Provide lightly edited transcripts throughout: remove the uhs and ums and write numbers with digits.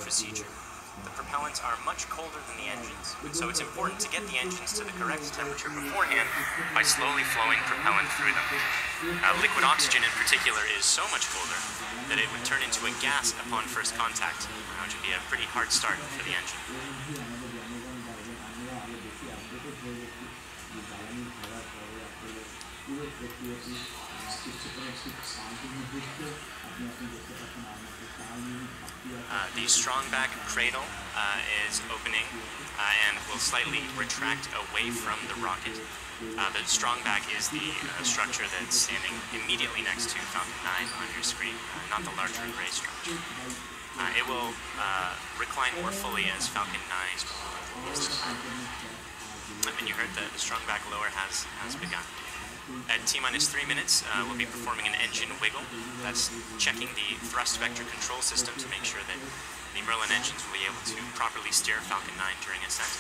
Procedure. The propellants are much colder than the engines, so it's important to get the engines to the correct temperature beforehand by slowly flowing propellant through them. Liquid oxygen in particular is so much colder that it would turn into a gas upon first contact, which would be a pretty hard start for the engine. The strongback cradle is opening and will slightly retract away from the rocket. The strongback is the structure that's standing immediately next to Falcon 9 on your screen, not the larger gray structure. It will recline more fully as Falcon 9 is and you heard the strongback lower has begun. At T-minus 3 minutes, we'll be performing an engine wiggle. That's checking the thrust vector control system to make sure that the Merlin engines will be able to properly steer Falcon 9 during ascent.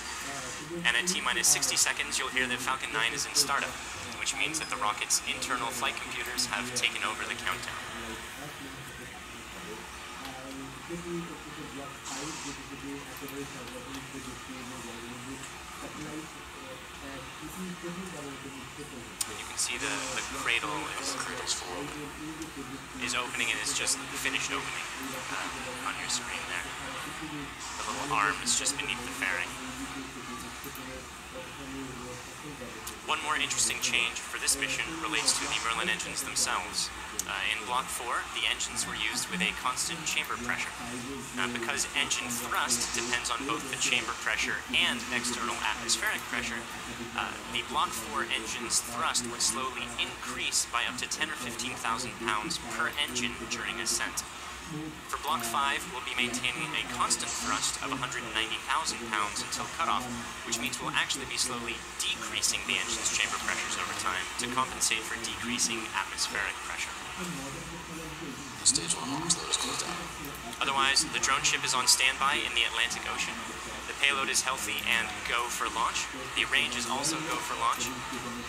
And at T-minus 60 seconds, you'll hear that Falcon 9 is in startup, which means that the rocket's internal flight computers have taken over the countdown. You can see the cradle is opening and is just finished opening on your screen there. The little arm is just beneath the fairing. One more interesting change for this mission relates to the Merlin engines themselves. In Block 4, the engines were used with a constant chamber pressure. Because engine thrust depends on both the chamber pressure and external atmospheric pressure, the Block 4 engine's thrust would slowly increase by up to 10 or 15,000 pounds per engine during ascent. For Block 5, we'll be maintaining a constant thrust of 190,000 pounds until cutoff, which means we'll actually be slowly decreasing the engine's chamber pressures over time to compensate for decreasing atmospheric pressure. Stage 1 launch load is closed out. Otherwise, the drone ship is on standby in the Atlantic Ocean. The payload is healthy and go for launch. The range is also go for launch.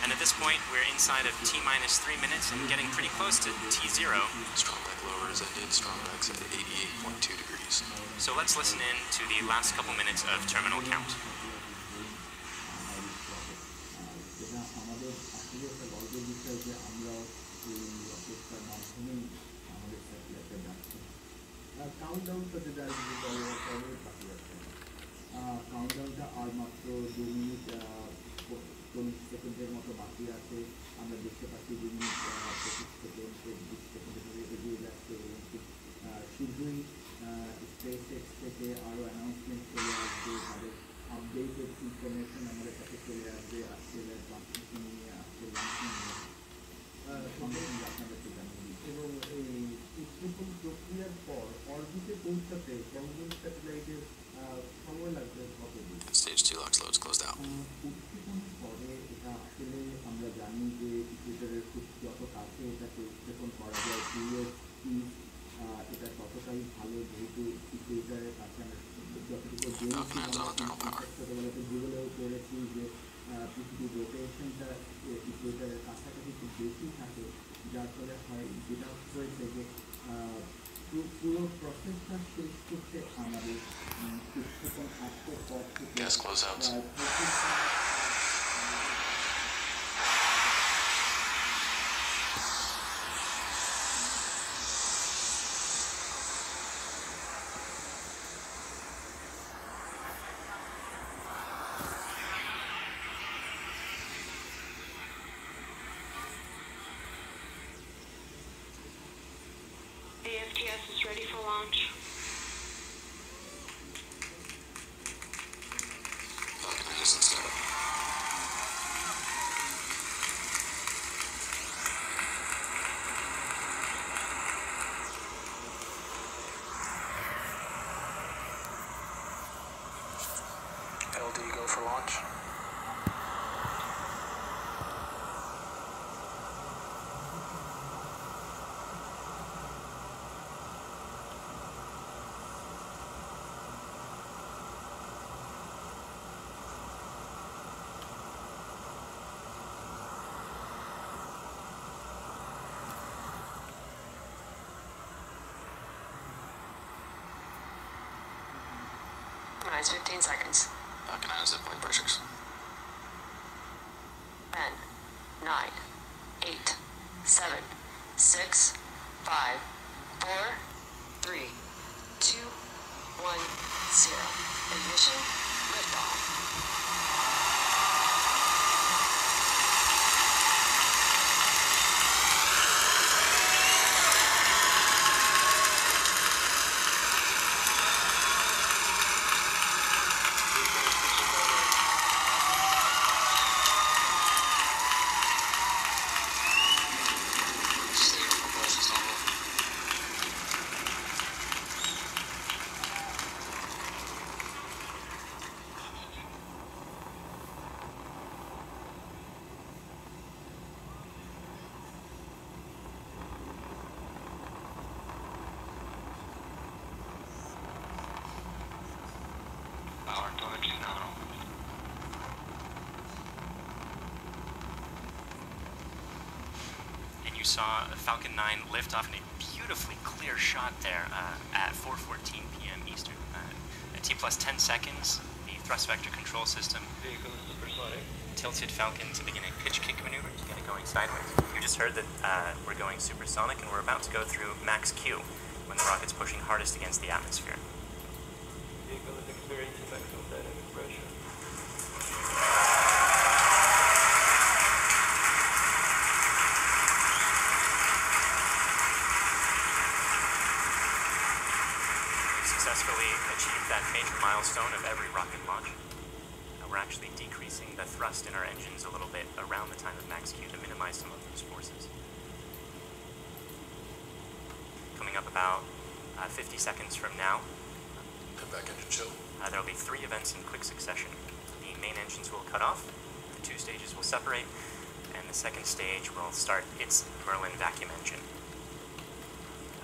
And at this point, we're inside of T-minus 3 minutes and getting pretty close to T0. Strongback lower is ended, strongback's at 88.2 degrees. So let's listen in to the last couple minutes of terminal count. কাউন্টডাউনটা আর মাত্র 2 minute 40 সেকেন্ডের মতো বাকি আছে। আমরা দেখতে পাচ্ছি 2 minute 25 second 20 সেকেন্ডের মধ্যে এগিয়ে যাচ্ছে এবং শীঘ্রই SpaceX থেকে আরও অ্যানাউন্সমেন্ট চলে আসবে, তাদের আপডেটেড ইনফরমেশন আমাদের কাছে চলে আসবে, আজকে ট্রান্সমিশন নিয়ে আজকে লঞ্চিং নিয়ে সঙ্গে সঙ্গে আপনাদেরকে জানিয়ে দিই। এবং এই উৎক্ষেপণ প্রক্রিয়ার পর অরবিটে পৌঁছাতে বঙ্গবন্ধু স্যাটেলাইটের সময় লাগবে কতদিন? Stage 2 LOX loads closed out. উৎক্ষেপণের পরে এটা আসলে আমরা জানি যে ইকুয়েটরের খুব যত কাছে এটাকে উৎক্ষেপণ করা যায় PSP এটা ততটাই ভালো, যেহেতু ইকুয়েটরের কাছে আমরা যতটুকু ছোটোবেলাতে গুগলেও করেছি যে পৃথিবীর রোটেশনটা ইকুয়েটরের কাছাকাছি খুব বেশি থাকে, যার ফলে হয় যেটা হয়েছে যে পুরো প্রসেসটা শেষ করতে আমাদের উৎক্ষেপণ আসার পর থেকে Gas closeouts. AFTS is ready for launch. Falcon 9 is in startup. LD go for launch. Initialize 15 seconds. Falcon 9 is at point pressures. 10, 9, 8, 7, 6, 5, 4, 3, 2, 1, 0. Ignition, liftoff. You saw Falcon 9 lift off in a beautifully clear shot there at 4:14 p.m. Eastern. At T plus 10 seconds, the thrust vector control system tilted Falcon to begin a pitch kick maneuver to get it going sideways. You just heard that we're going supersonic and we're about to go through max Q when the rocket's pushing hardest against the atmosphere. Vehicle is experiencing maximum dynamic pressure. Successfully achieved that major milestone of every rocket launch. We're actually decreasing the thrust in our engines a little bit around the time of max Q to minimize some of those forces. Coming up about 50 seconds from now, Back engine chill. there will be 3 events in quick succession. The main engines will cut off, the 2 stages will separate, and the second stage will start its Merlin vacuum engine,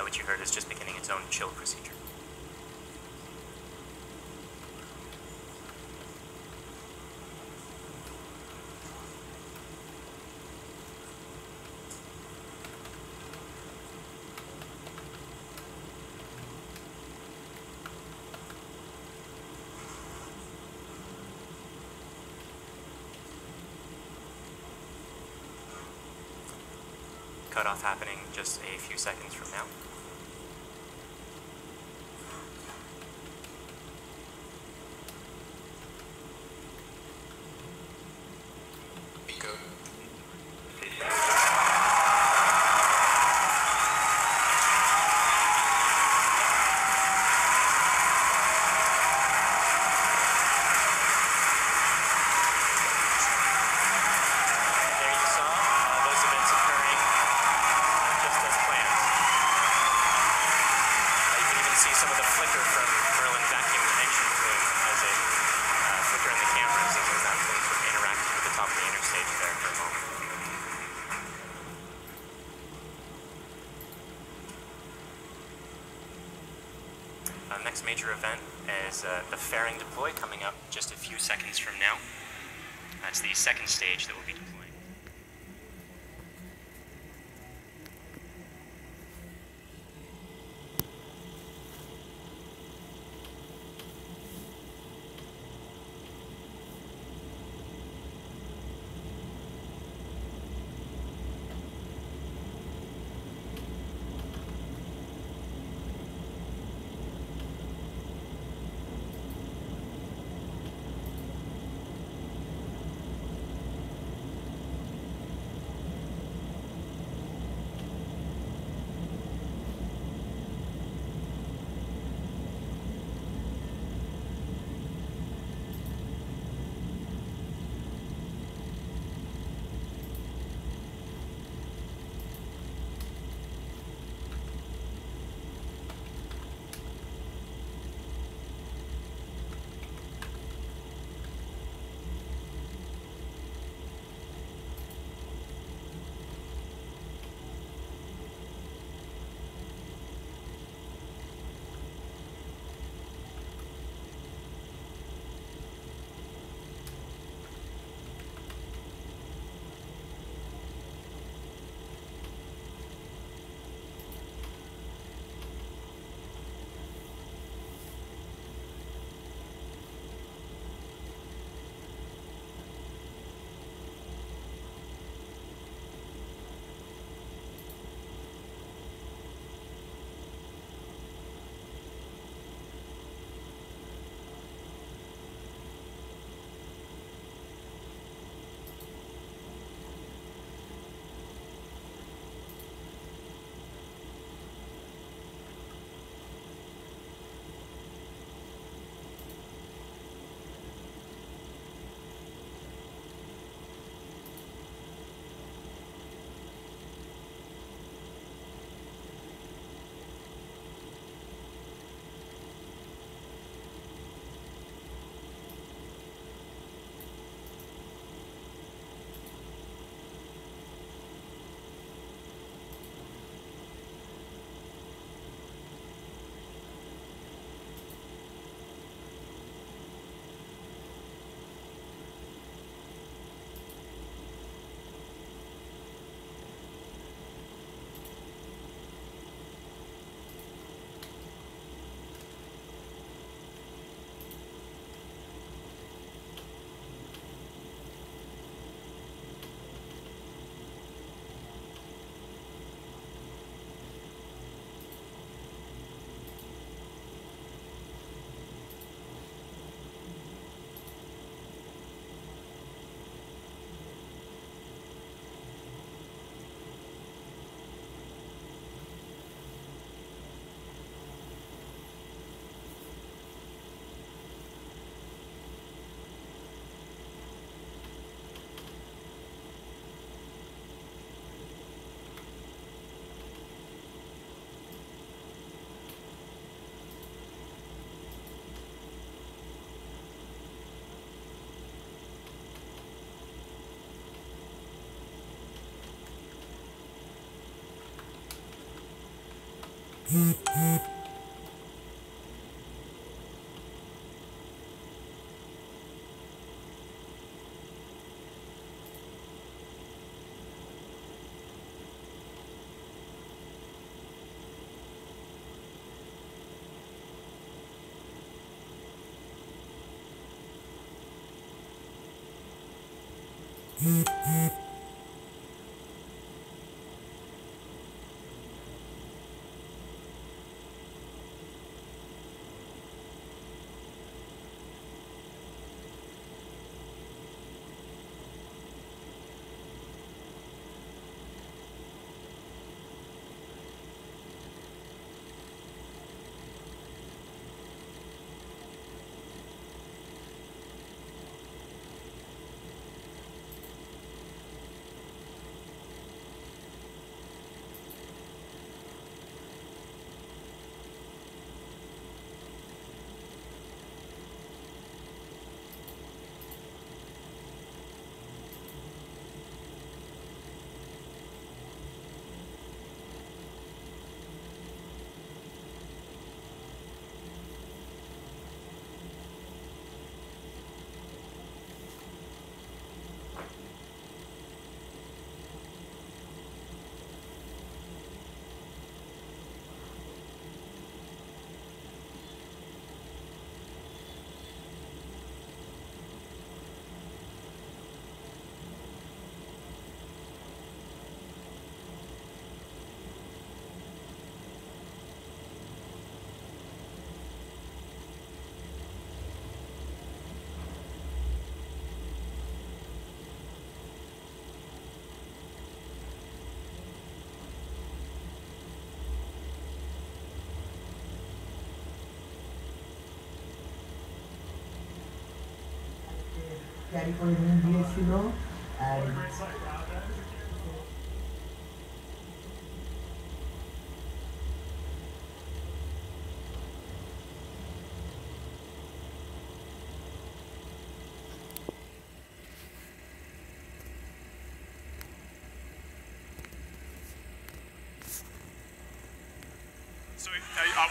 which you heard is just beginning its own chill procedure. Cutoff happening just a few seconds from now. Eco. Next major event is the fairing deploy coming up just a few seconds from now. That's the second stage that will be deployed. Carry করে নিয়ে গিয়েছিল আর So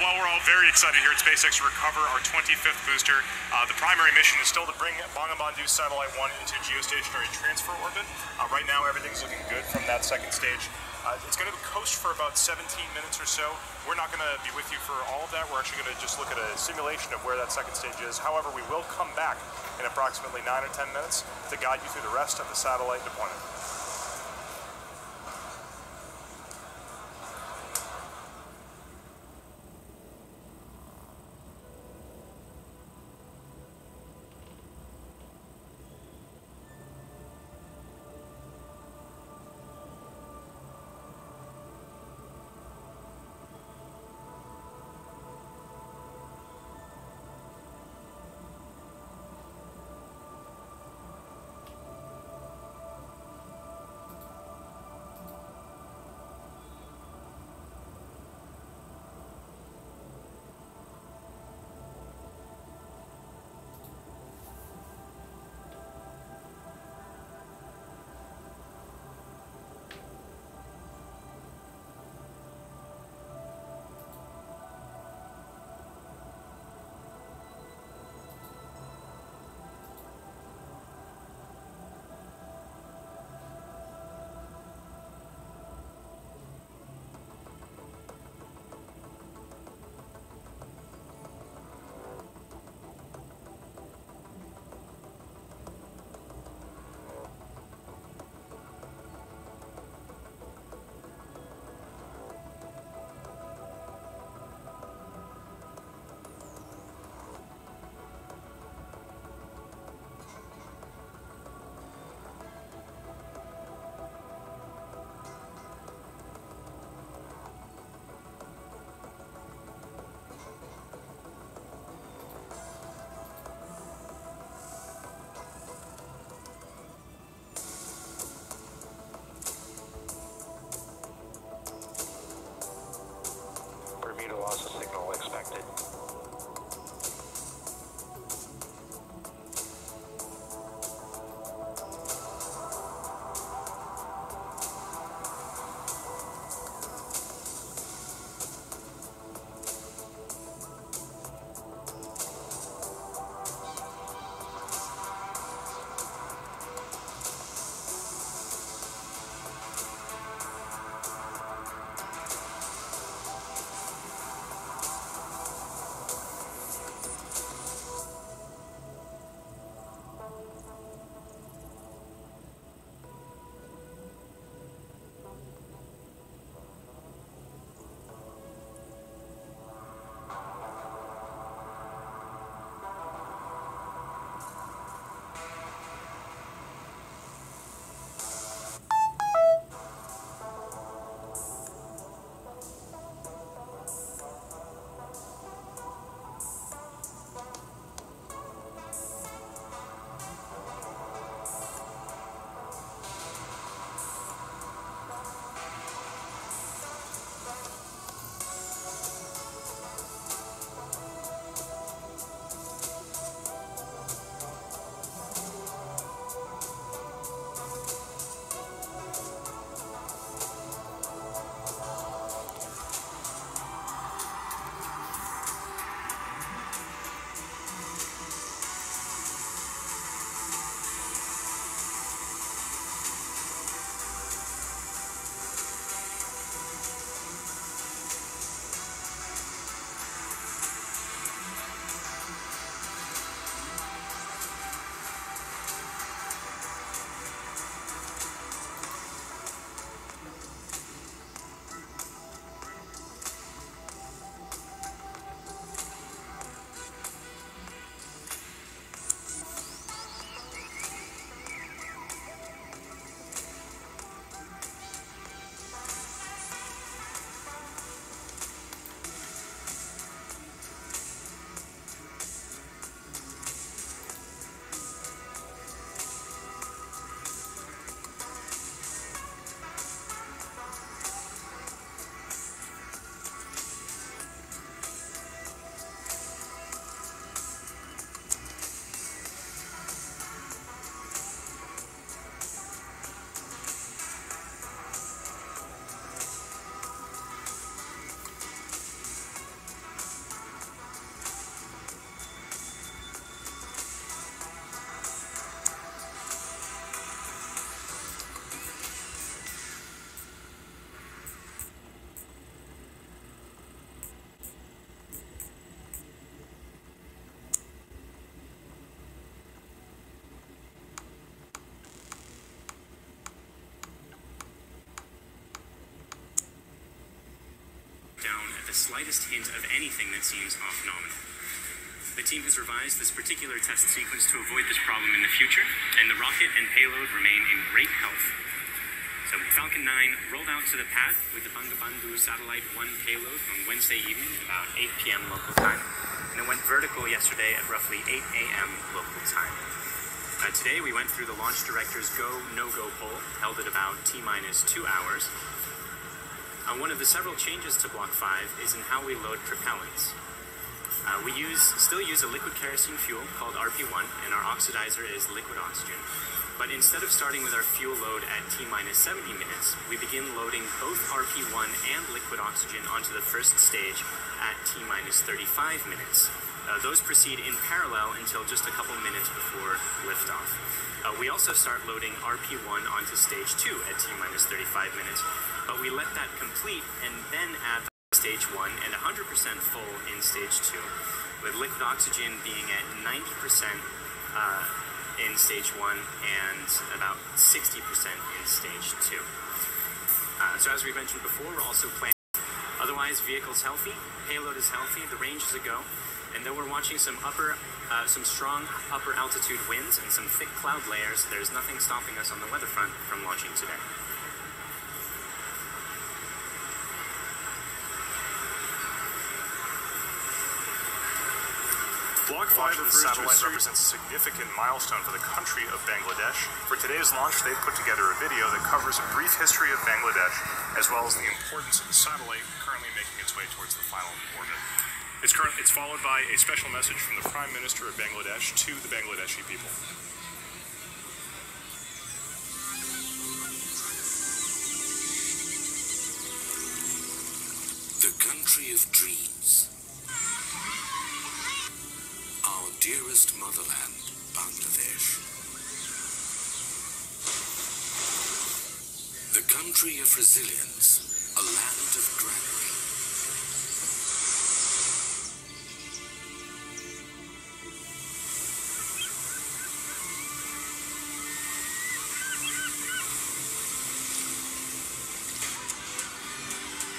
while we're all very excited here at SpaceX to recover our 25th booster, the primary mission is still to bring BANGABANDHU Satellite 1 into geostationary transfer orbit. Right now everything's looking good from that second stage. It's going to coast for about 17 minutes or so. We're not going to be with you for all of that. We're actually going to just look at a simulation of where that second stage is. However, we will come back in approximately 9 or 10 minutes to guide you through the rest of the satellite deployment. slightest hint of anything that seems off nominal. The team has revised this particular test sequence to avoid this problem in the future, and the rocket and payload remain in great health. So Falcon 9 rolled out to the pad with the BANGABANDHU Satellite 1 payload on Wednesday evening at about 8 p.m. local time, and it went vertical yesterday at roughly 8 a.m. local time. Today we went through the launch director's go, no-go poll, held at about T-minus 2 hours. One of the several changes to Block 5 is in how we load propellants. We still use a liquid kerosene fuel called RP1, and our oxidizer is liquid oxygen. But instead of starting with our fuel load at T-minus 70 minutes, we begin loading both RP1 and liquid oxygen onto the first stage at T-minus 35 minutes. Those proceed in parallel until just a couple minutes before liftoff. We also start loading RP1 onto stage 2 at T-minus 35 minutes, but we let that complete and then add stage 1 and 100% full in stage 2, with liquid oxygen being at 90% in stage 1 and about 60% in stage 2. So as we mentioned before, we're also planning. Otherwise, vehicle's healthy, payload is healthy, the range is a go, and though we're watching some strong upper altitude winds and some thick cloud layers, there's nothing stopping us on the weather front from launching today. Block 5 of the satellite represents a significant milestone for the country of Bangladesh. For today's launch, they've put together a video that covers a brief history of Bangladesh, as well as the importance of the satellite currently making its way towards the final orbit. It's followed by a special message from the Prime Minister of Bangladesh to the Bangladeshi people. The country of dreams. Our dearest motherland, Bangladesh. The country of resilience, a land of granary.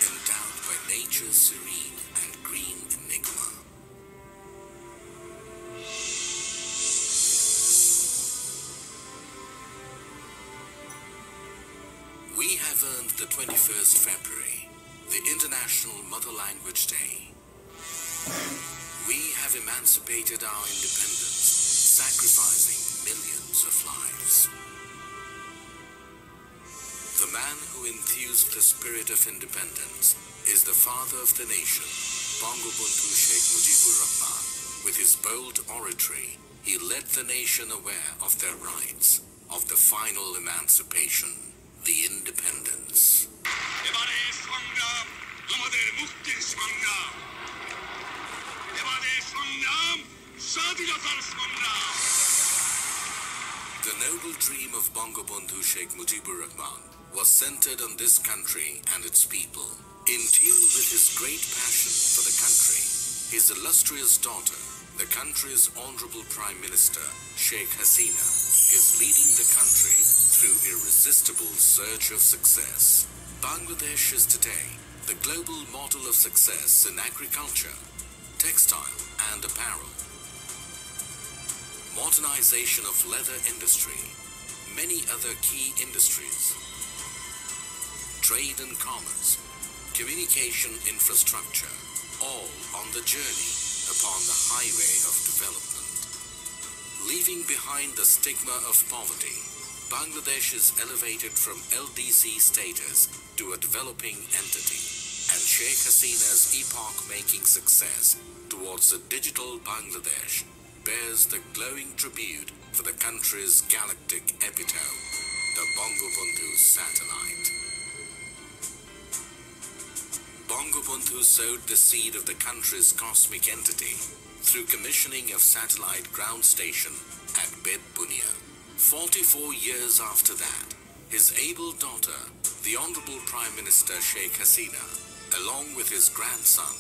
Endowed by nature's serene and green enigma. We have earned the 21st February, the International Mother Language Day. We have emancipated our independence, sacrificing millions of lives. The man who enthused the spirit of independence is the father of the nation, BANGABANDHU Sheikh Mujibur Rahman. With his bold oratory, he led the nation aware of their rights, of the final emancipation. The independence. The noble dream of BANGABANDHU Sheikh Mujibur Rahman was centered on this country and its people. In tune with his great passion for the country, his illustrious daughter, the country's Honorable Prime Minister, Sheikh Hasina, is leading the country through irresistible surge of success. Bangladesh is today the global model of success in agriculture, textile and apparel, modernization of leather industry, many other key industries, trade and commerce, communication infrastructure, all on the journey upon the highway of development. Leaving behind the stigma of poverty, Bangladesh is elevated from LDC status to a developing entity, and Sheikh Hasina's epoch-making success towards a digital Bangladesh bears the glowing tribute for the country's galactic epitome, the BANGABANDHU satellite. BANGABANDHU sowed the seed of the country's cosmic entity through commissioning of satellite ground station at Bed Bunia. 44 years after that, his able daughter, the Honorable Prime Minister Sheikh Hasina, along with his grandson,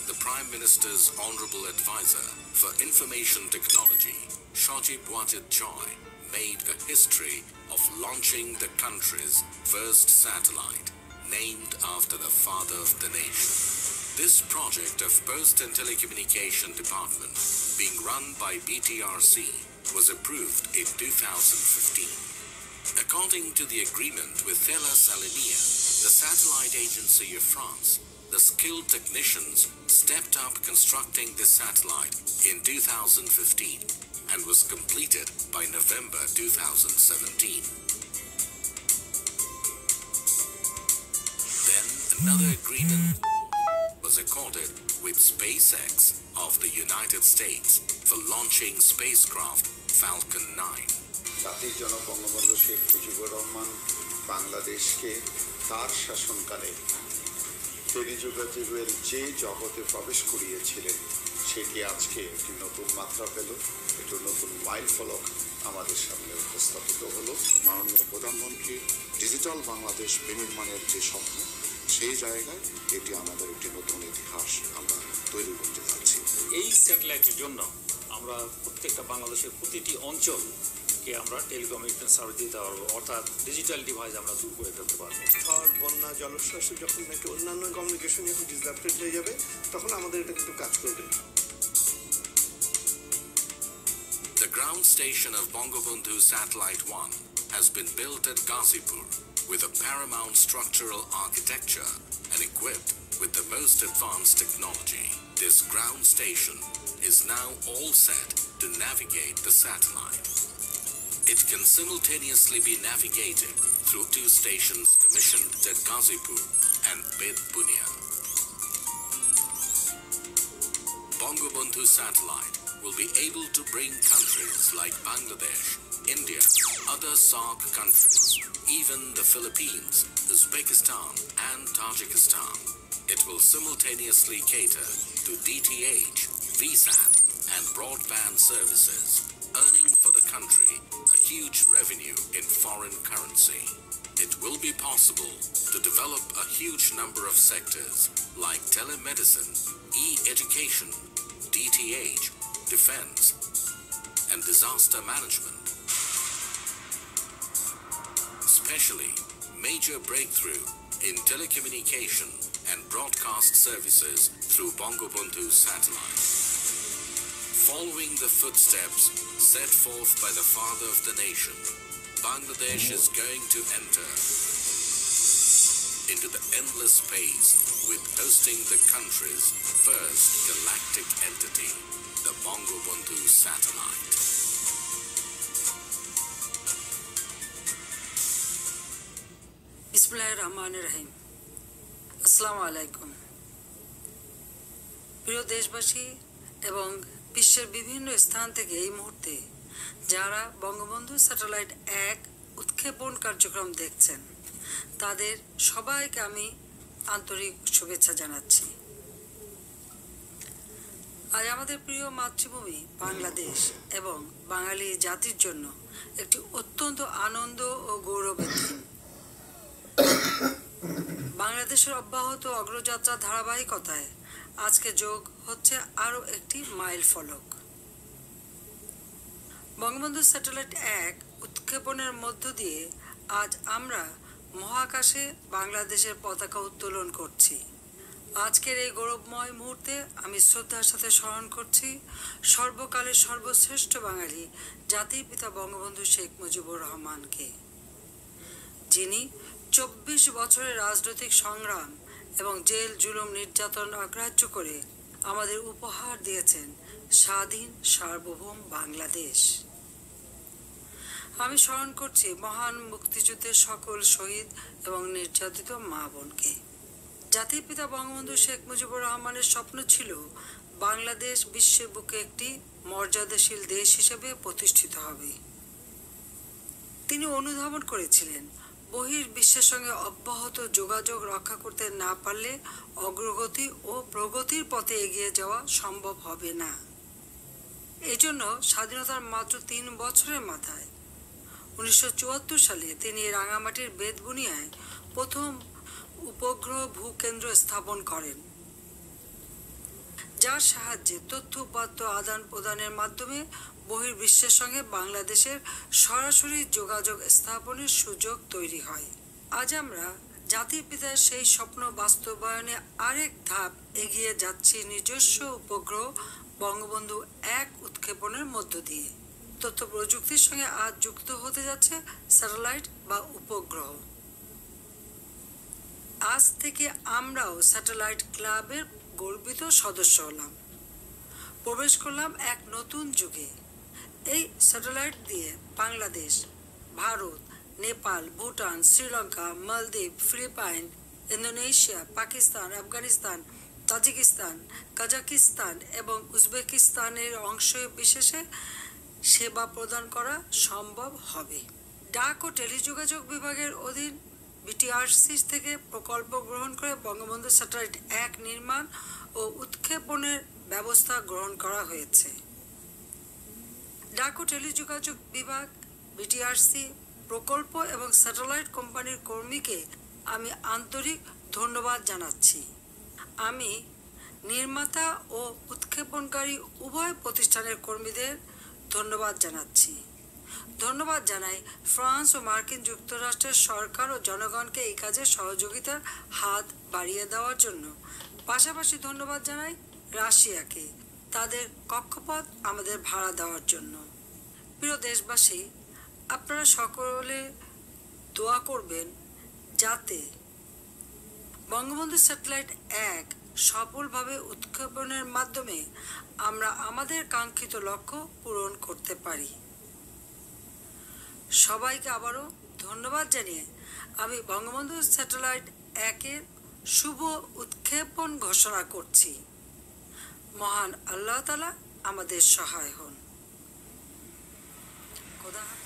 the Prime Minister's Honorable Advisor for Information Technology, Shajib Wajid Joy, made a history of launching the country's first satellite, named after the father of the nation. This project of Post and Telecommunication Department, being run by BTRC, was approved in 2015. According to the agreement with Thales Alenia, the satellite agency of France, the skilled technicians stepped up constructing this satellite in 2015 and was completed by November 2017. Then another agreement was accorded with SpaceX of the United States for launching spacecraft Falcon 9. জাতির জনক বঙ্গবন্ধু শেখ মুজিবুর রহমান বাংলাদেশকে তার শাসনকালে টেলিযোগাযোগের যে জগতে প্রবেশ করিয়েছিলেন সেটি আজকে একটি নতুন মাত্রা পেল, একটি নতুন মাইল ফলক আমাদের সামনে উপস্থাপিত হলো। মাননীয় প্রধানমন্ত্রী ডিজিটাল বাংলাদেশ বিনির্মাণের যে স্বপ্ন, সেই জায়গায় এটি আমাদের একটি নতুন ইতিহাস আমরা তৈরি করতে যাচ্ছি। এই স্যাটেলাইটের জন্য আমরা প্রত্যেকটা বাংলাদেশের প্রতিটি অঞ্চলকে আমরা টেলিকমিউনিকেশন সার্ভিস দিতে পারবো, অর্থাৎ ডিজিটাল ডিভাইস আমরা দূর করে ফেলতে পারবো। ঝড়, বন্যা, জলোচ্ছ্বাস যখন নাকি অন্যান্য কমিউনিকেশন যখন ডিসরাপ্টেড হয়ে যাবে, তখন আমাদের এটা কিন্তু কাজ করবে। The ground station of BANGABANDHU Satellite 1 has been built at Ghazipur with a paramount structural architecture and equipped with the most advanced technology. This ground station is now all set to navigate the satellite. It can simultaneously be navigated through two stations commissioned at Ghazipur and Bedbunia. BANGABANDHU Satellite will be able to bring countries like Bangladesh, India, other SAARC countries, even the Philippines, Uzbekistan and Tajikistan. It will simultaneously cater to DTH, VSAT and broadband services, earning for the country a huge revenue in foreign currency. It will be possible to develop a huge number of sectors like telemedicine, e-education, DTH, defense, and disaster management. Especially major breakthrough in telecommunication and broadcast services through BANGABANDHU Satellite. Following the footsteps set forth by the father of the nation, Bangladesh is going to enter into the endless space with hosting the country's first galactic entity, the BANGABANDHU Satellite. बिस्मिल्लाहिर्रहमानिर्रहीम। अस्सलामु आलैकुम। প্রিয় দেশবাসী এবং বিশ্বের বিভিন্ন স্থান থেকে এই মুহূর্তে যারা বঙ্গবন্ধু স্যাটেলাইট 1 উৎক্ষেপণ কার্যক্রম দেখছেন, তাদের সবাইকে আমি আন্তরিক শুভেচ্ছা জানাচ্ছি। আজ আমাদের প্রিয় মাতৃভূমি বাংলাদেশ এবং বাঙালি জাতির জন্য একটি অত্যন্ত আনন্দ ও গৌরবের দিন। বাংলাদেশের অব্যাহত অগ্রযাত্রা ধারাবাহিকতায় আজকে যোগ হচ্ছে আরও একটি মাইল ফলক। বঙ্গবন্ধু স্যাটেলাইট 1 উৎক্ষেপণের মধ্য দিয়ে আজ আমরা মহাকাশে বাংলাদেশের পতাকা উত্তোলন করছি। আজকের এই গৌরবময় মুহূর্তে আমি শ্রদ্ধার সাথে স্মরণ করছি সর্বকালের সর্বশ্রেষ্ঠ বাঙালি জাতির পিতা বঙ্গবন্ধু শেখ মুজিবুর রহমানকে, যিনি 24 বছরের রাজনৈতিক সংগ্রাম এবং জেল জুলুম নির্যাতন অগ্রাহ্য করে আমাদের উপহার দিয়েছেন স্বাধীন সার্বভৌম বাংলাদেশ। আমি স্মরণ করছি মহান মুক্তিযুদ্ধের সকল শহীদ এবং নির্যাতিত মা বোনকে। জাতির পিতা বঙ্গবন্ধু শেখ মুজিবুর রহমানের স্বপ্ন ছিল বাংলাদেশ বিশ্বের বুকে একটি মর্যাদাশীল দেশ হিসেবে প্রতিষ্ঠিত হবে। তিনি অনুধাবন করেছিলেন বহির্বিশ্বের সঙ্গে অব্যাহত যোগাযোগ রক্ষা করতে না পারলে অগ্রগতি ও প্রগতির পথে এগিয়ে যাওয়া সম্ভব হবে না। এজন্য স্বাধীনতার মাত্র 3 বছরের মাথায় 1974 সালে তিনি রাঙামাটির বেদবুনিয়ায় প্রথম উপগ্রহ ভূকেন্দ্র স্থাপন করেন, যার সাহায্যে তথ্য উপাত্ত আদান প্রদানের মাধ্যমে বহির্বিশ্বের সঙ্গে বাংলাদেশের সরাসরি যোগাযোগ স্থাপনের সুযোগ তৈরি হয়। আজ আমরা জাতির পিতার সেই স্বপ্ন বাস্তবায়নে আরেক ধাপ এগিয়ে যাচ্ছে নিজস্ব উপগ্রহ বঙ্গবন্ধু 1 উৎক্ষেপণের মধ্য দিয়ে। তথ্য প্রযুক্তির সঙ্গে আজ যুক্ত হতে যাচ্ছে স্যাটেলাইট বা উপগ্রহ। আজ থেকে আমরাও স্যাটেলাইট ক্লাবের গর্বিত সদস্য হলাম, প্রবেশ করলাম এক নতুন যুগে। এই স্যাটেলাইট দিয়ে Bangladesh, Bharat, Nepal, Bhutan, Sri Lanka, Maldives, Philippines, Indonesia, Pakistan, Afghanistan, Tajikistan, Kazakhstan এবং উজবেকিস্তানের অংশ বিশেষে সেবা প্রদান করা সম্ভব হবে। ডাক ও টেলিযোগাযোগ বিভাগের অধীন বিটিআরসি থেকে প্রকল্প গ্রহণ করে বঙ্গবন্ধু স্যাটেলাইট 1 নির্মাণ ও উৎক্ষেপণের ব্যবস্থা গ্রহণ করা হয়েছে। ডাক ও টেলিযোগাযোগ বিভাগ, বিটিআরসি, প্রকল্প এবং স্যাটেলাইট কোম্পানির কর্মীকে আমি আন্তরিক ধন্যবাদ জানাচ্ছি। আমি নির্মাতা ও উৎক্ষেপণকারী উভয় প্রতিষ্ঠানের কর্মীদের ধন্যবাদ জানাচ্ছি। ধন্যবাদ জানাই ফ্রান্স ও মার্কিন যুক্তরাষ্ট্রের সরকার ও জনগণকে এই কাজে সহযোগিতার হাত বাড়িয়ে দেওয়ার জন্য। পাশাপাশি ধন্যবাদ জানাই রাশিয়াকে তাদের কক্ষপথ আমাদের ভাড়া দেওয়ার জন্য। প্রিয় দেশবাসী, আপনারা সকলে দোয়া করবেন যাতে বঙ্গবন্ধু স্যাটেলাইট 1 সফলভাবে উৎক্ষেপণের মাধ্যমে আমরা আমাদের কাঙ্ক্ষিত লক্ষ্য পূরণ করতে পারি। সবাইকে আবারও ধন্যবাদ জানিয়ে আমি বঙ্গবন্ধু স্যাটেলাইট 1-এর শুভ উৎক্ষেপণ ঘোষণা করছি। মহান আল্লাহ তাআলা আমাদের সহায় হন। খোদা হাফেজ।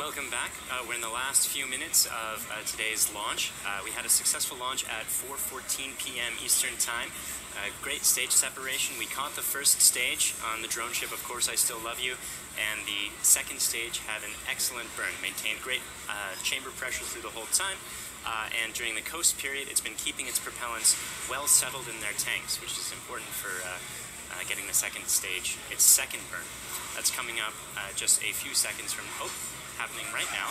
Welcome back. We're in the last few minutes of today's launch. We had a successful launch at 4:14 p.m. Eastern Time. Great stage separation. We caught the first stage on the drone ship, Of Course I Still Love You, and the second stage had an excellent burn, maintained great chamber pressure through the whole time, and during the coast period it's been keeping its propellants well settled in their tanks, which is important for getting the second stage, its second burn. That's coming up just a few seconds from happening right now.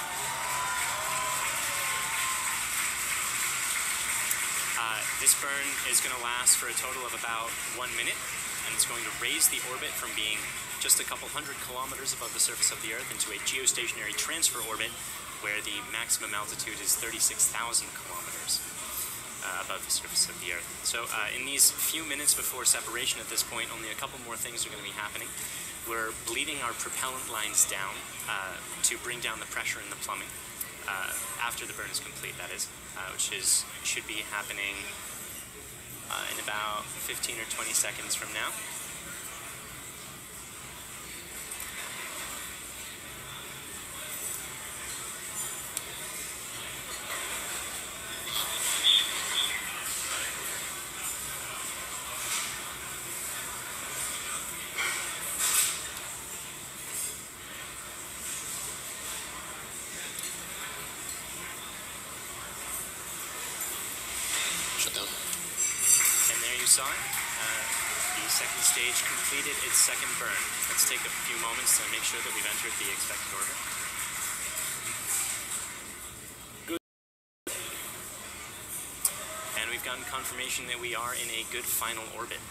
This burn is going to last for a total of about 1 minute, and it's going to raise the orbit from being just a couple hundred kilometers above the surface of the Earth into a geostationary transfer orbit where the maximum altitude is 36,000 kilometers above the surface of the Earth. So in these few minutes before separation at this point, only a couple more things are going to be happening. We're bleeding our propellant lines down to bring down the pressure in the plumbing after the burn is complete, that is, which should be happening in about 15 or 20 seconds from now. And there you saw it. The second stage completed its second burn. Let's take a few moments to make sure that we've entered the expected orbit. Good. And we've gotten confirmation that we are in a good final orbit.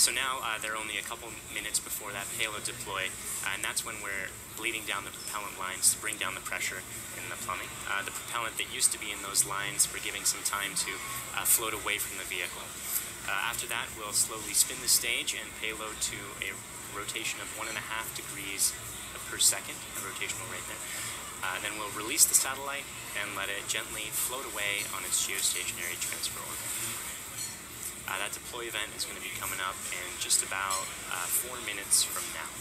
So now there are only a couple minutes before that payload deploy, and that's when we're bleeding down the propellant lines to bring down the pressure in the plumbing. The propellant that used to be in those lines, we're giving some time to float away from the vehicle. After that, we'll slowly spin the stage and payload to a rotation of 1.5 degrees per second, a rotational rate there. Then we'll release the satellite and let it gently float away on its geostationary transfer orbit. That deploy event is going to be coming up in just about 4 minutes from now.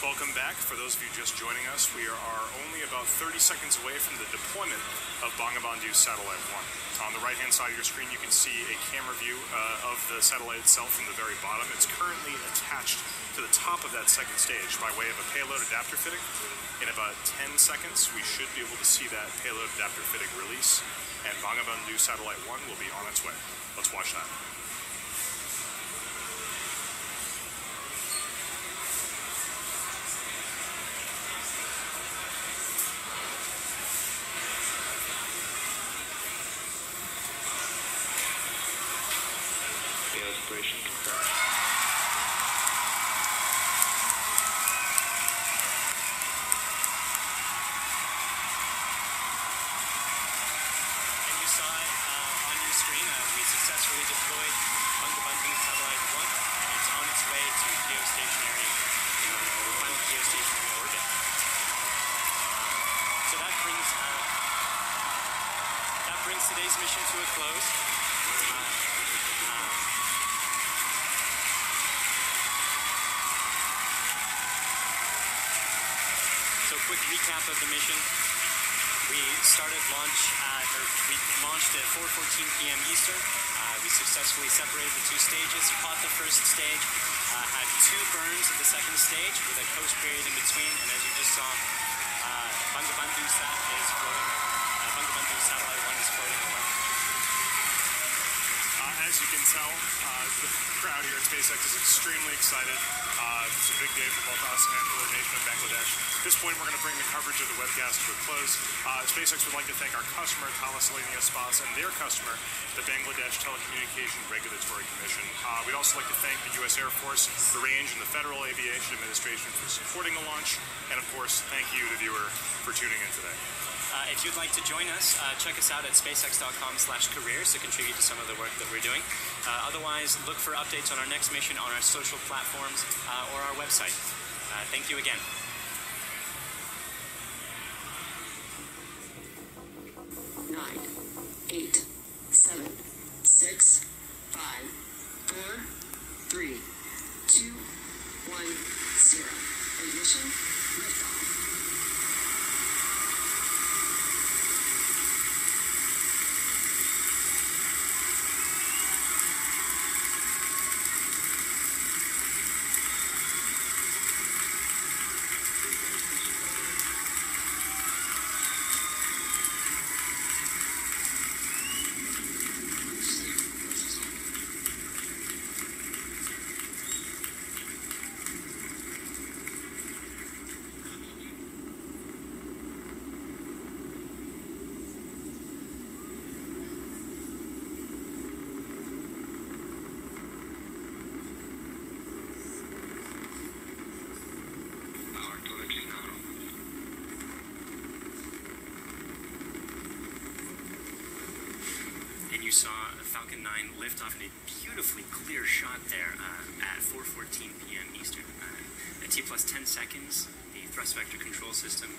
Welcome back. For those of you just joining us, we are only about 30 seconds away from the deployment of BANGABANDHU Satellite 1. On the right-hand side of your screen, you can see a camera view of the satellite itself from the very bottom. It's currently attached to the top of that second stage by way of a payload adapter fitting. In about 10 seconds, we should be able to see that payload adapter fitting release, and BANGABANDHU Satellite 1 will be on its way. Let's watch that. Aspiration confirmed. And you saw it on your screen. We successfully deployed BANGABANDHU Satellite 1, and it's on its way to geostationary, final geostationary orbit. So that brings today's mission to a close. So quick recap of the mission. We launched at 4:14 p.m. Eastern. We successfully separated the two stages, caught the first stage, had two burns at the second stage with a coast period in between, and as you just saw, BANGABANDHU Satellite 1 is floating away. As you can tell, the crowd here at SpaceX is extremely excited. It's a big day for both us and for the nation of Bangladesh. At this point, we're going to bring the coverage of the webcast to a close. SpaceX would like to thank our customer, Thalassania Spas, and their customer, the Bangladesh Telecommunication Regulatory Commission. We'd also like to thank the U.S. Air Force, the Range, and the Federal Aviation Administration for supporting the launch. And of course, thank you, the viewer, for tuning in today. If you'd like to join us, check us out at spacex.com/careers to contribute to some of the work that we're doing. Otherwise, look for updates on our next mission on our social platforms or our website. Thank you again. Nine, 8, 7, 6, 5, 4, 3, 2, 1, 0. Ignition, liftoff. You saw Falcon 9 lift off in a beautifully clear shot there at 4:14 p.m. Eastern. At T plus 10 seconds, the thrust vector control system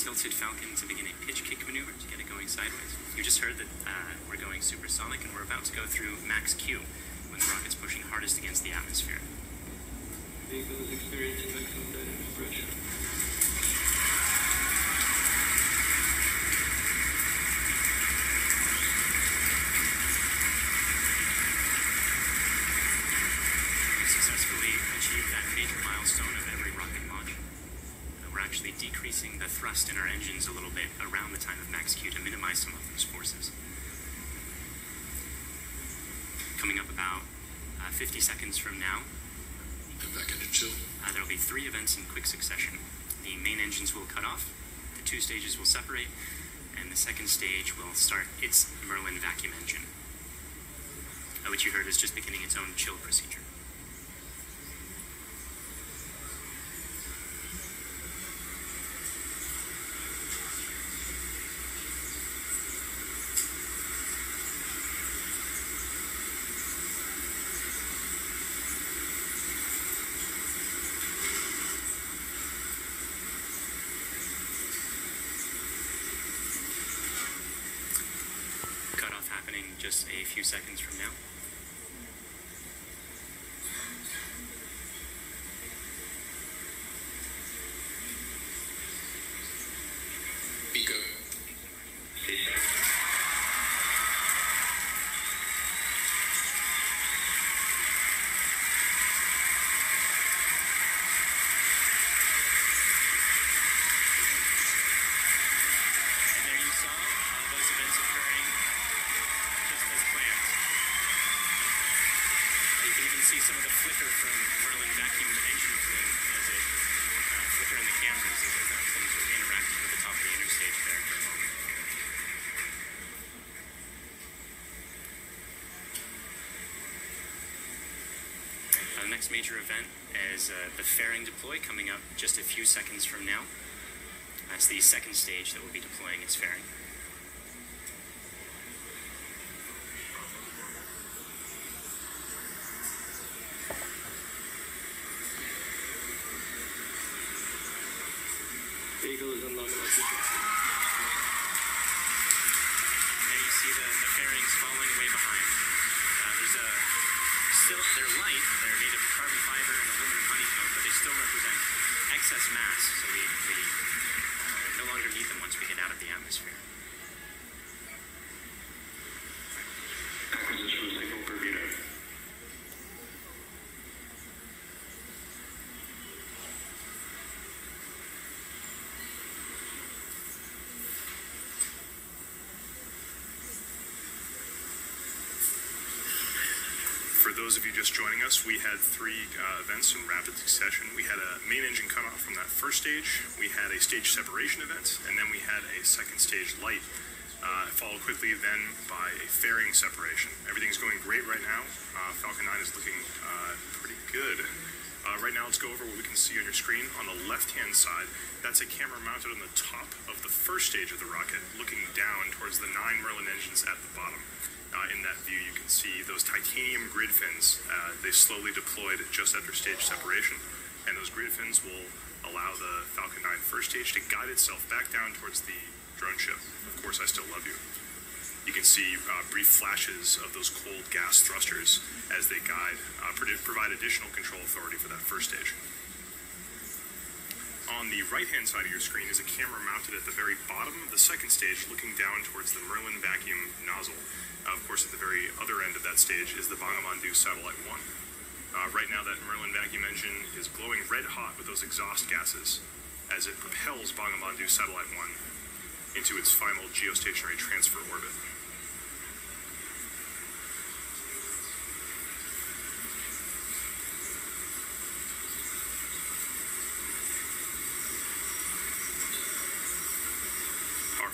tilted Falcon to begin a pitch kick maneuver to get it going sideways. You just heard that we're going supersonic, and we're about to go through max Q when the rocket's pushing hardest against the atmosphere. Vehicle is experiencing maximum dynamic pressure. Achieve that major milestone of every rocket launch. We're actually decreasing the thrust in our engines a little bit around the time of max Q to minimize some of those forces. Coming up about 50 seconds from now, Get back into chill. there will be 3 events in quick succession. The main engines will cut off, the 2 stages will separate, and the second stage will start its Merlin vacuum engine, which you heard is just beginning its own chill procedure. Just a few seconds from now. some of the flicker from Merlin vacuum engine plume as it flicker in the cameras as things are interacting with the top of the interstage there for a moment. The next major event is the fairing deploy coming up just a few seconds from now. That's the second stage that will be deploying its fairing. Vehicle is in nominal position. And you see the fairings falling way behind. They're light, they're made of carbon fiber and aluminum honeycomb, but they still represent excess mass, so we no longer need them once we get out of the atmosphere. Acquisition signal per unit. For those of you just joining us, we had three events in rapid succession. We had a main engine cutoff from that first stage, we had a stage separation event, and then we had a second stage light, followed quickly then by a fairing separation. Everything's going great right now. Falcon 9 is looking pretty good. Right now, let's go over what we can see on your screen. On the left-hand side, that's a camera mounted on the top of the first stage of the rocket, looking down towards the 9 Merlin engines at the bottom. In that view, you can see those titanium grid fins. They slowly deployed just after stage separation, and those grid fins will allow the Falcon 9 first stage to guide itself back down towards the drone ship. Of course, I still love you. You can see brief flashes of those cold gas thrusters as they guide, provide additional control authority for that first stage. On the right-hand side of your screen is a camera mounted at the very bottom of the second stage, looking down towards the Merlin vacuum nozzle. Of course, at the very other end of that stage is the BANGABANDHU Satellite 1. Right now, that Merlin vacuum engine is glowing red hot with those exhaust gases as it propels BANGABANDHU Satellite 1 into its final geostationary transfer orbit.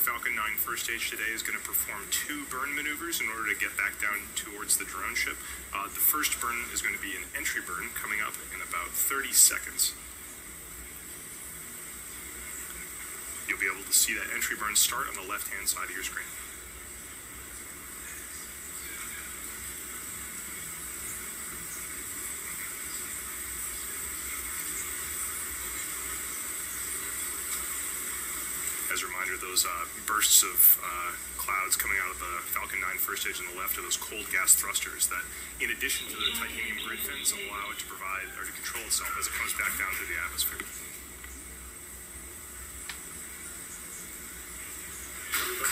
Falcon 9 first stage today is going to perform 2 burn maneuvers in order to get back down towards the drone ship. The first burn is going to be an entry burn coming up in about 30 seconds. You'll be able to see that entry burn start on the left-hand side of your screen. As a reminder, those bursts of clouds coming out of the Falcon 9 first stage on the left are those cold gas thrusters that, in addition to the titanium grid fins, allow it to provide or to control itself as it comes back down through the atmosphere.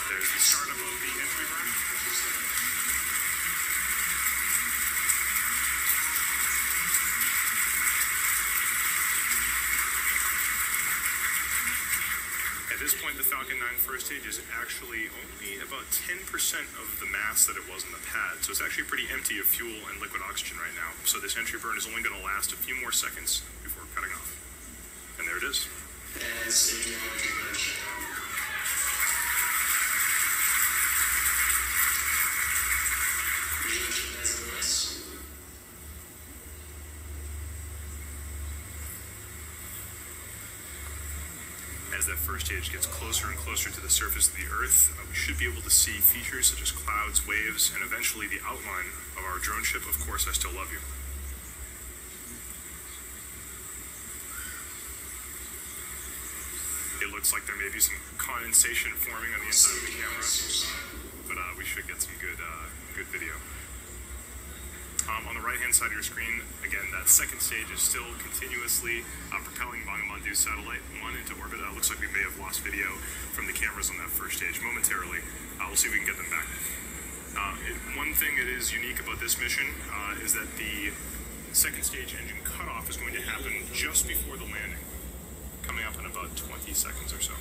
There's the startup of the entry burn. At this point, the Falcon 9 first stage is actually only about 10% of the mass that it was in the pad, so it's actually pretty empty of fuel and liquid oxygen right now. So this entry burn is only going to last a few more seconds before cutting off. And there it is. As that first stage gets closer and closer to the surface of the Earth, we should be able to see features such as clouds, waves, and eventually the outline of our drone ship, Of Course I Still Love You. It looks like there may be some condensation forming on the inside of the camera, but we should get some good video. On the right-hand side of your screen, again, that second stage is still continuously propelling BANGABANDHU Satellite 1 into orbit. Looks like we may have lost video from the cameras on that first stage momentarily. We'll see if we can get them back. One thing that is unique about this mission is that the second stage engine cutoff is going to happen just before the landing, coming up in about 20 seconds or so.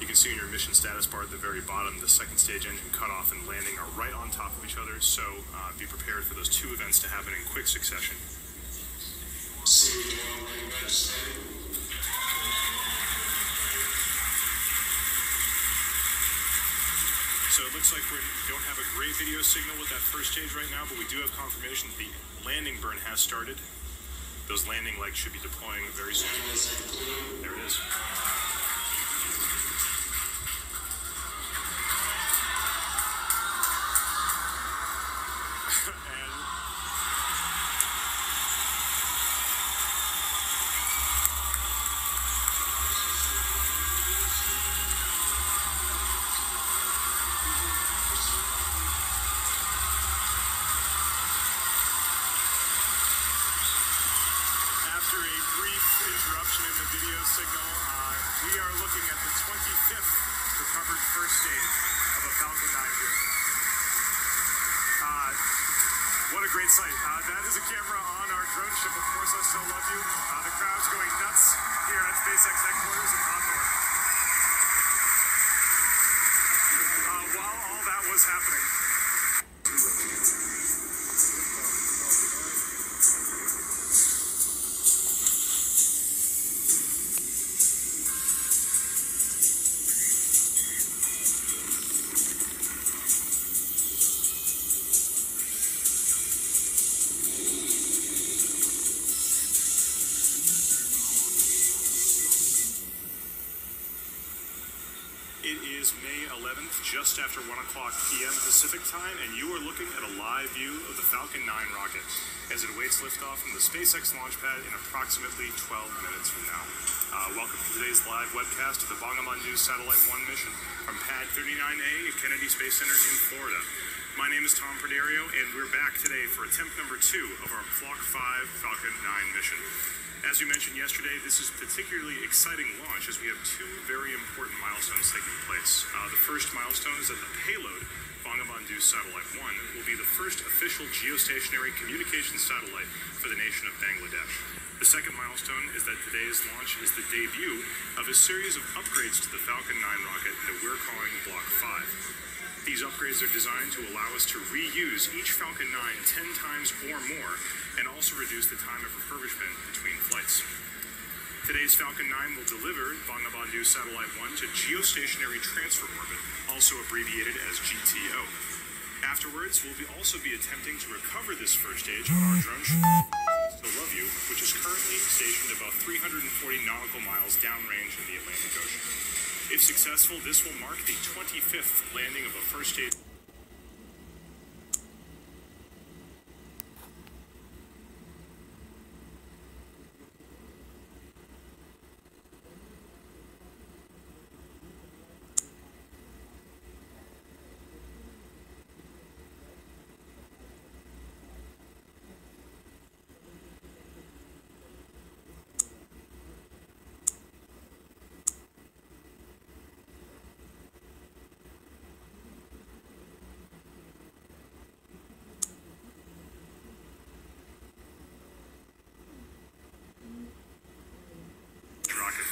You can can see in your mission status bar at the very bottom, the second stage engine cutoff and landing are right on top of each other, so be prepared for those two events to happen in quick succession. So it looks like we don't have a great video signal with that first stage right now, but we do have confirmation that the landing burn has started. Those landing legs should be deploying very soon. There it is. Interruption in the video signal. We are looking at the 25th recovered first stage of a Falcon 9 vehicle. What a great sight. That is a camera on our drone ship. Of course, I still love you. The crowd's going nuts here at SpaceX headquarters in Hawthorne. While all that was happening, it is May 11th, just after 1 o'clock p.m. Pacific time, and you are looking at a live view of the Falcon 9 rocket as it awaits liftoff from the SpaceX launch pad in approximately 12 minutes from now. Welcome to today's live webcast of the BANGABANDHU Satellite 1 mission from Pad 39A at Kennedy Space Center in Florida. My name is Tom Perdario, and we're back today for attempt number 2 of our Block 5 Falcon 9 mission. As we mentioned yesterday, this is a particularly exciting launch as we have two very important milestones taking place. The first milestone is that the payload, BANGABANDHU Satellite 1, will be the first official geostationary communications satellite for the nation of Bangladesh. The second milestone is that today's launch is the debut of a series of upgrades to the Falcon 9 rocket that we're calling Block 5. These upgrades are designed to allow us to reuse each Falcon 9 10 times or more, and also reduce the time of refurbishment between flights. Today's Falcon 9 will deliver BANGABANDHU Satellite 1 to geostationary transfer orbit, also abbreviated as GTO. Afterwards, we'll also be attempting to recover this first stage on our drone ship, Still Love You, which is currently stationed about 340 nautical miles downrange in the Atlantic Ocean. If successful, this will mark the 25th landing of a first stage.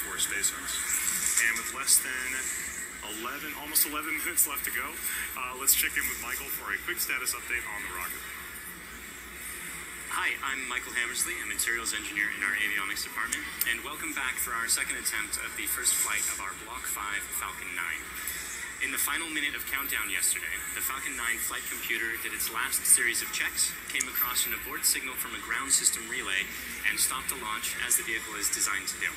For SpaceX. And with less than almost 11 minutes left to go, let's check in with Michael for a quick status update on the rocket. Hi, I'm Michael Hammersley, a materials engineer in our avionics department, and welcome back for our second attempt of the first flight of our Block 5 Falcon 9. In the final minute of countdown yesterday, the Falcon 9 flight computer did its last series of checks, came across an abort signal from a ground system relay, and stopped the launch as the vehicle is designed to do.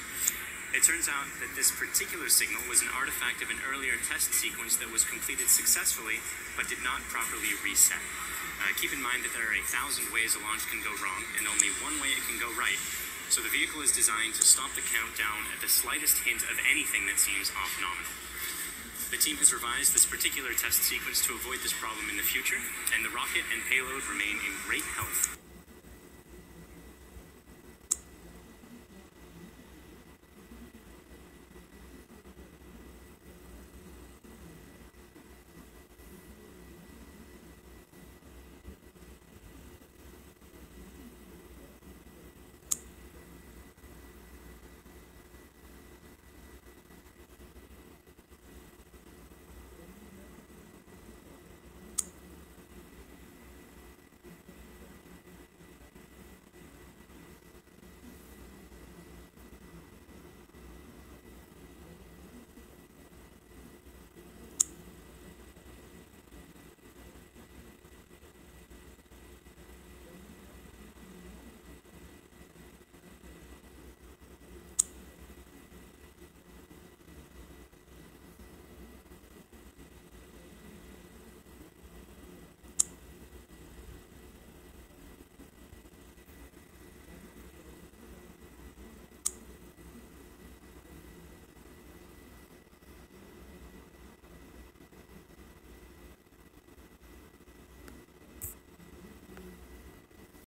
It turns out that this particular signal was an artifact of an earlier test sequence that was completed successfully, but did not properly reset. Keep in mind that there are 1,000 ways a launch can go wrong, and only one way it can go right, so the vehicle is designed to stop the countdown at the slightest hint of anything that seems off nominal. The team has revised this particular test sequence to avoid this problem in the future, and the rocket and payload remain in great health.